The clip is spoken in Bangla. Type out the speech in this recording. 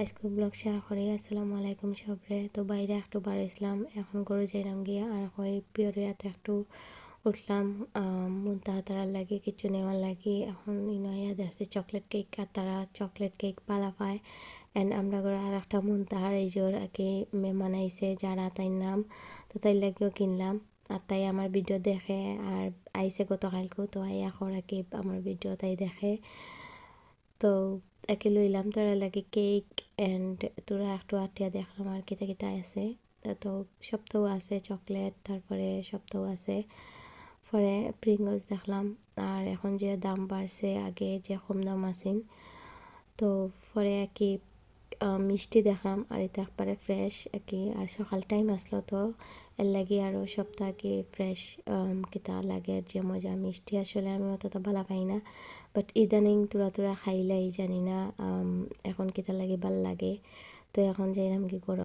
আজকে ব্লগ শেয়ার করি। আসসালামু আলাইকুম সবরে। তো বাইরে একটু বার ইসলাম, এখন গরু যাইলাম গিয়া আর হয় পিওরিয়াতে একটু উঠলাম মুন্তাহা তারার লাগে কিছু নেওয়ার লাগে। এখন ইনয়া দেখছি চকলেট কেক আর তারা চকলেট কেক পালা পায়। অ্যান্ড আমরা করে আর একটা মুন্তাহার এই জোর আগে মেহমান আইসে যারা তাই নাম, তো তাই লাগেও কিনলাম। আর তাই আমার ভিডিও দেখে আর আইসে গতকালকেও, তো আই এখন আগে আমার ভিডিও তাই দেখে। তো একে লইলাম তারা লাগে কেক অ্যান্ড তোরা একটু আটিয়া দেখলাম আর কিতা কিতা আছে। তো সপ্তাহ আছে চকলেট, তারপরে সপ্তাহ আছে পরে প্রিঙ্গলস দেখলাম। আর এখন যে দাম বাড়ছে, আগে যে কম দাম আসেন, তো পরে কি মিষ্টি দেখলাম আর এটা একবারে ফ্রেশ কি। আর সকাল টাইম আসলো তো এর লাগে আরও সপ্তাহ কি ফ্রেশ কিতা লাগে যে মজা মিষ্টি। আসলে আমি অতটা ভালো পাই না, বাট ইদানিং তোরা তোরা খাইলাই জানি না এখন কিতা লাগে ভাল লাগে। তো এখন যাইলাম কি করো